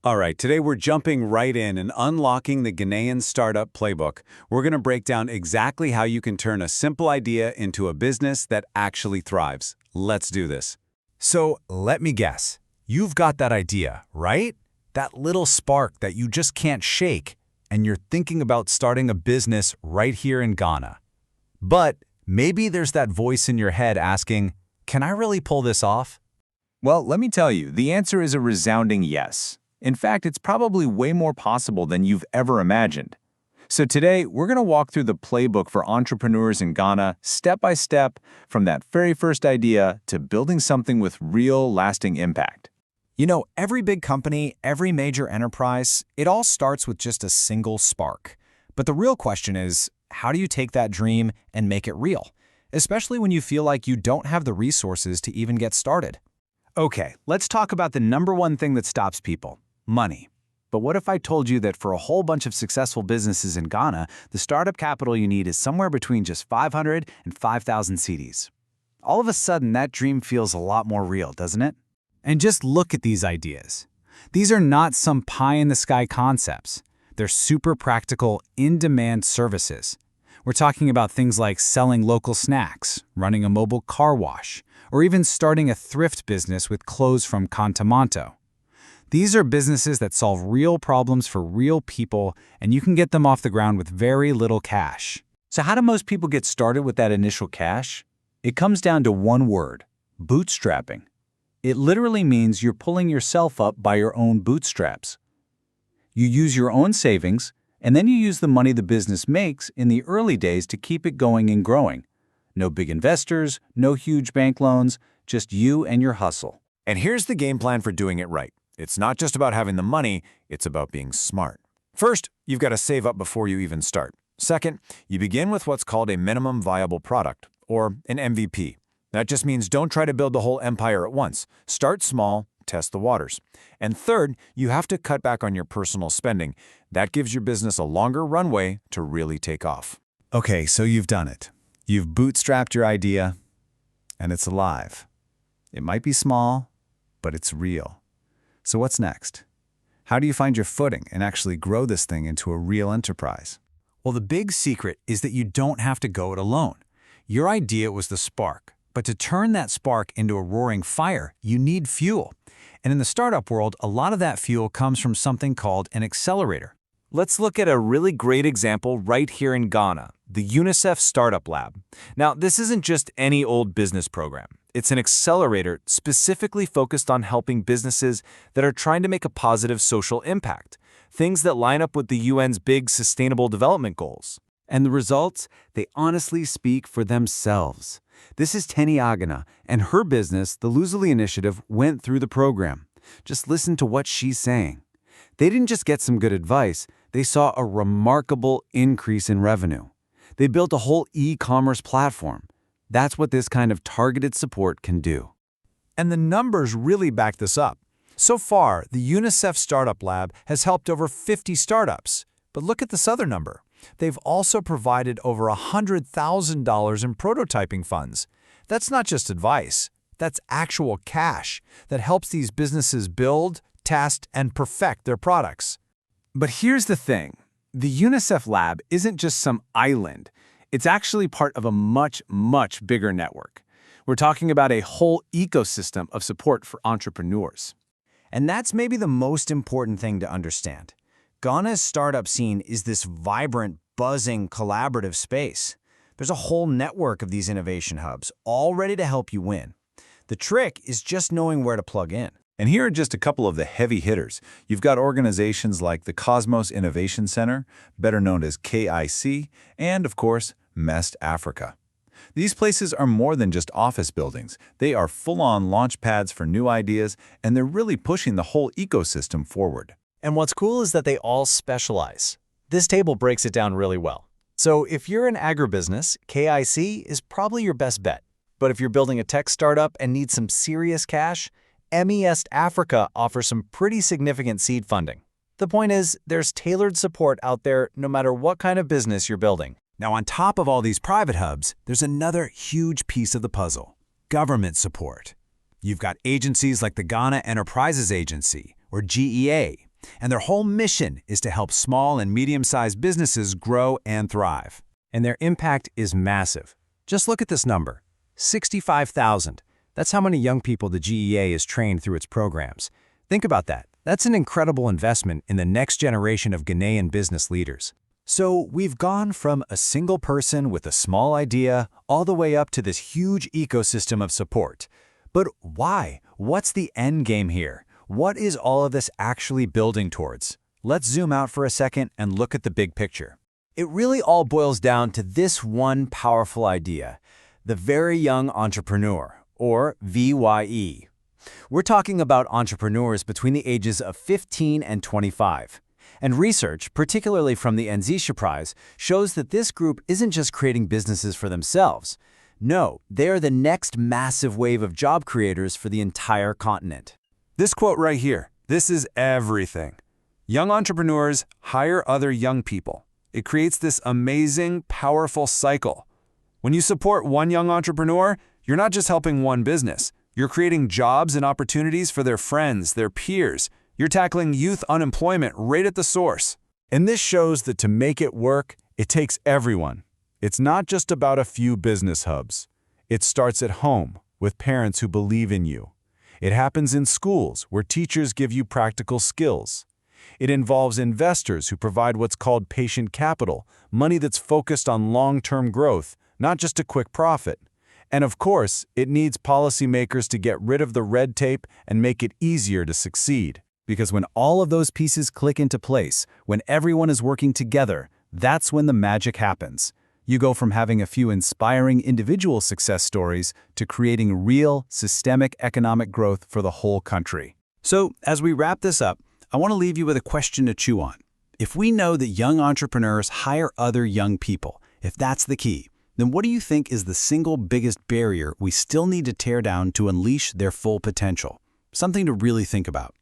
All right, today we're jumping right in and unlocking the Ghanaian startup playbook. We're going to break down exactly how you can turn a simple idea into a business that actually thrives. Let's do this. So let me guess. You've got that idea, right? That little spark that you just can't shake, and you're thinking about starting a business right here in Ghana. But maybe there's that voice in your head asking, can I really pull this off? Well, let me tell you, the answer is a resounding yes. In fact, it's probably way more possible than you've ever imagined. So today, we're going to walk through the playbook for entrepreneurs in Ghana, step by step, from that very first idea to building something with real, lasting impact. You know, every big company, every major enterprise, it all starts with just a single spark. But the real question is, how do you take that dream and make it real? Especially when you feel like you don't have the resources to even get started. Okay, let's talk about the number one thing that stops people: money. But what if I told you that for a whole bunch of successful businesses in Ghana, the startup capital you need is somewhere between just 500 and 5,000 cedis? All of a sudden, that dream feels a lot more real, doesn't it? And just look at these ideas. These are not some pie-in-the-sky concepts. They're super practical, in-demand services. We're talking about things like selling local snacks, running a mobile car wash, or even starting a thrift business with clothes from Contamonto. These are businesses that solve real problems for real people, and you can get them off the ground with very little cash. So how do most people get started with that initial cash? It comes down to one word: bootstrapping. It literally means you're pulling yourself up by your own bootstraps. You use your own savings, and then you use the money the business makes in the early days to keep it going and growing. No big investors, no huge bank loans, just you and your hustle. And here's the game plan for doing it right. It's not just about having the money, it's about being smart. First, you've got to save up before you even start. Second, you begin with what's called a minimum viable product, or an MVP. That just means don't try to build the whole empire at once. Start small, test the waters. And third, you have to cut back on your personal spending. That gives your business a longer runway to really take off. Okay, so you've done it. You've bootstrapped your idea, and it's alive. It might be small, but it's real. So what's next? How do you find your footing and actually grow this thing into a real enterprise? Well, the big secret is that you don't have to go it alone. Your idea was the spark, but to turn that spark into a roaring fire, you need fuel. And in the startup world, a lot of that fuel comes from something called an accelerator. Let's look at a really great example right here in Ghana, the UNICEF Startup Lab. Now, this isn't just any old business program. It's an accelerator specifically focused on helping businesses that are trying to make a positive social impact, things that line up with the UN's big Sustainable Development Goals. And the results, they honestly speak for themselves. This is Tenny Agana, and her business, the Luzuli Initiative, went through the program. Just listen to what she's saying. They didn't just get some good advice, they saw a remarkable increase in revenue. They built a whole e-commerce platform. That's what this kind of targeted support can do. And the numbers really back this up. So far, the UNICEF Startup Lab has helped over 50 startups. But look at this other number. They've also provided over $100,000 in prototyping funds. That's not just advice. That's actual cash that helps these businesses build, test, and perfect their products. But here's the thing. The UNICEF Lab isn't just some island. It's actually part of a much, much bigger network. We're talking about a whole ecosystem of support for entrepreneurs. And that's maybe the most important thing to understand. Ghana's startup scene is this vibrant, buzzing, collaborative space. There's a whole network of these innovation hubs, all ready to help you win. The trick is just knowing where to plug in. And here are just a couple of the heavy hitters. You've got organizations like the Cosmos Innovation Center, better known as KIC, and of course, MEST Africa. These places are more than just office buildings. They are full-on launch pads for new ideas, and they're really pushing the whole ecosystem forward. And what's cool is that they all specialize. This table breaks it down really well. So if you're an agribusiness, KIC is probably your best bet. But if you're building a tech startup and need some serious cash, MEST Africa offers some pretty significant seed funding. The point is, there's tailored support out there no matter what kind of business you're building. Now, on top of all these private hubs, there's another huge piece of the puzzle: government support. You've got agencies like the Ghana Enterprises Agency, or GEA. And their whole mission is to help small and medium-sized businesses grow and thrive. And their impact is massive. Just look at this number, 65,000. That's how many young people the GEA has trained through its programs. Think about that. That's an incredible investment in the next generation of Ghanaian business leaders. So we've gone from a single person with a small idea all the way up to this huge ecosystem of support. But why? What's the end game here? What is all of this actually building towards? Let's zoom out for a second and look at the big picture. It really all boils down to this one powerful idea, the very young entrepreneur, or VYE. We're talking about entrepreneurs between the ages of 15 and 25. And research, particularly from the Nzisha Prize, shows that this group isn't just creating businesses for themselves. No, they are the next massive wave of job creators for the entire continent. This quote right here, this is everything. Young entrepreneurs hire other young people. It creates this amazing, powerful cycle. When you support one young entrepreneur, you're not just helping one business. You're creating jobs and opportunities for their friends, their peers. You're tackling youth unemployment right at the source. And this shows that to make it work, it takes everyone. It's not just about a few business hubs. It starts at home, with parents who believe in you. It happens in schools, where teachers give you practical skills. It involves investors who provide what's called patient capital, money that's focused on long-term growth, not just a quick profit. And of course, it needs policymakers to get rid of the red tape and make it easier to succeed. Because when all of those pieces click into place, when everyone is working together, that's when the magic happens. You go from having a few inspiring individual success stories to creating real, systemic economic growth for the whole country. So, as we wrap this up, I want to leave you with a question to chew on. If we know that young entrepreneurs hire other young people, if that's the key, then what do you think is the single biggest barrier we still need to tear down to unleash their full potential? Something to really think about.